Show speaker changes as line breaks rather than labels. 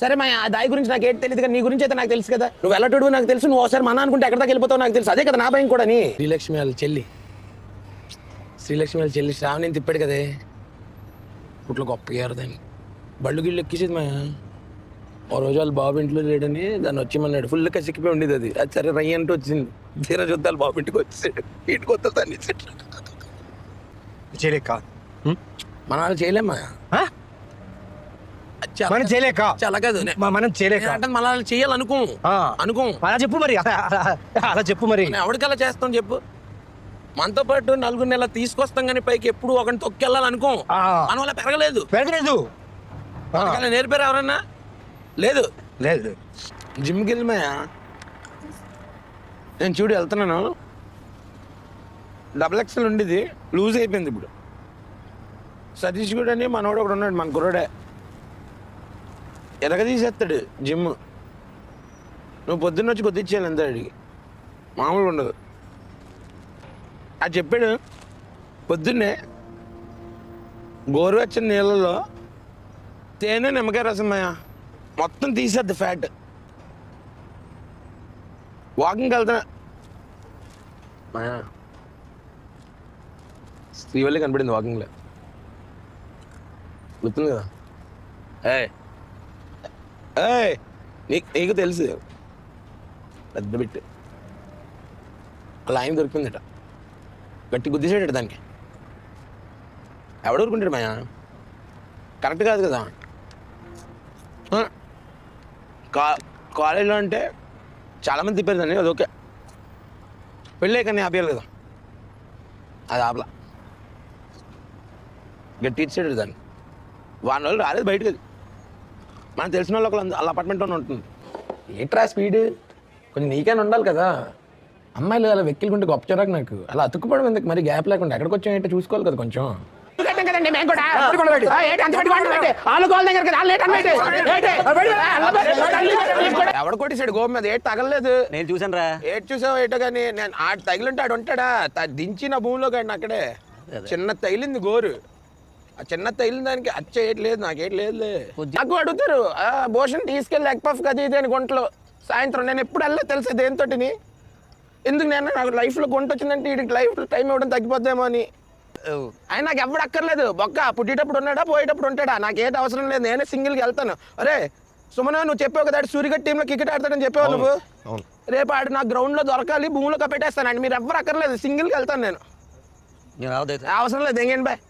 సరే మా దాయి గురించి నాకు ఏంటి తెలియదు కానీ నీ గురించి అయితే నాకు తెలుసు కదా. నువ్వు వెళ్ళటోడు నాకు తెలుసు, నువ్వు ఒకసారి మన అనుకుంటే ఎక్కడ దాకా వెళ్ళిపోతావు నాకు తెలుసు. అదే కదా నా భయం కూడా. శ్రీలక్ష్మి వాళ్ళ చెల్లి శ్రావణి తిప్పాడు కదే ఇట్లా గొప్ప గారదాన్ని బళ్ళు గిళ్ళు ఎక్కించేది మా. ఓ రోజు వాళ్ళ బాబు ఇంట్లో లేడని దాన్ని వచ్చేమన్నాడు. ఫుల్ కసిక్కిపోయి ఉండేది అది. అది సరే రయ్య అంటే వచ్చింది. తీరా చూద్దాలు బాబు ఇంటికి వచ్చేసాడు. ఇంటికి వద్ద దాన్ని
చేయలేక
మన వాళ్ళు చేయలేమ్మా.
మనం చేయలేక
చాలా కాదు
మనం చేయలేక
అంటే మన వాళ్ళు చేయాలనుకో
అలా చెప్పు మరి. అలా చెప్పు మరి.
ఎవరికలా చేస్తాం చెప్పు. మనతో పాటు నలుగురు నెల తీసుకొస్తాం కానీ పైకి ఎప్పుడు ఒకరిని తొక్కెళ్ళాలనుకో. మన వల్ల పెరగలేదు. నేర్పారు ఎవరన్నా? లేదు. జిమ్కి వెళ్ళిమాయా నేను చూడు వెళ్తున్నాను. XXL ఉండేది లూజ్ అయిపోయింది ఇప్పుడు. సతీష్ కూడా అని మనోడు ఒకడు ఉన్నాడు, మన కుర్రోడే ఎరగ తీసేస్తాడు జిమ్. నువ్వు పొద్దున్న వచ్చి కొద్దిచ్చేయాలి అంతే అడిగి, మామూలుగా ఉండదు. అది చెప్పాడు పొద్దున్నే గోరువెచ్చని నీళ్ళలో తేనె నిమ్మకాయ రసం మాయా మొత్తం తీసేద్ది ఫ్యాట్. వాకింగ్కి వెళ్తున్నా మాయా శ్రీవల్లి కనపడింది వాకింగ్లో, గుర్తుంది కదా. నీకు తెలుసు పెద్ద బిట్టు. అలా ఆయన దొరికిందట, గట్టి గుద్దేసాడట దానికి. ఎవడు ఊరుకుంటాడు మాయా, కరెక్ట్ కాదు కదా. కాలేజీలో అంటే చాలామంది తిప్పారు దాన్ని, అది ఓకే. పెళ్ళే కానీ ఆపేయాలి కదా, అది ఆపలా. గట్టి ఇచ్చాడు దాన్ని. వాని వాళ్ళు రాలేదు బయటకు. మనకు తెలిసిన వాళ్ళు ఒకళ్ళు వాళ్ళ అపార్ట్మెంట్లోనే ఉంటుంది. ఏంట్రా స్పీడ్ కొంచెం నీకైనా ఉండాలి కదా. అమ్మాయిలు అలా వెక్కిలుకుంటే గొప్ప చిరాకు నాకు. అలా అతుక్కుపోవడం ఎందుకు మరి, గ్యాప్ లేకుండా ఎక్కడికి వచ్చాయంటే చూసుకోవాలి కదా కొంచెం. ఎవడు కొట్టేసాడు గోపు మీద, ఏటి తగలలేదు.
నేను చూసాను రా.
ఏటి చూసావు ఏటో కానీ నేను ఆడు తగిలింటే ఆడు ఉంటాడా, దించిన భూమిలో కానీ అక్కడే చిన్న తగిలింది గోరు. ఆ చిన్న తగిలిన దానికి అచ్చేయట్లేదు, నాకేటి లేదు. నాకు అడుగుతారు భూషణ్ తీసుకెళ్ళి ఎగ్ పఫ్ కదా ఇది అని గుంటలో సాయంత్రం. నేను ఎప్పుడు వెళ్ళలేదు తెలుసా దేనితోటిని. ఎందుకు నేను నాకు లైఫ్లో గుంట వచ్చిందంటే వీడికి లైఫ్లో టైం ఇవ్వడం తగ్గిపోద్దేమో అని. ఆయన నాకు ఎవడు అక్కర్లేదు. బొక్క పుట్టేటప్పుడు ఉన్నాడా పోయేటప్పుడు ఉంటాడా, నాకేది అవసరం లేదు. నేనే సింగిల్కి వెళ్తాను. అరే సుమన నువ్వు చెప్పావు కదా సూర్యగడ్ టీంలో క్రికెట్ ఆడతాడని చెప్పావు నువ్వు. రేపు ఆడు నా గ్రౌండ్లో దొరకాలి, భూమిలో కప్పెట్టేస్తాను అండి. మీరు ఎవ్వరు అక్కర్లేదు, సింగిల్కి వెళ్తాను నేను. అవసరం లేదు. ఎంగేండి బాయ్.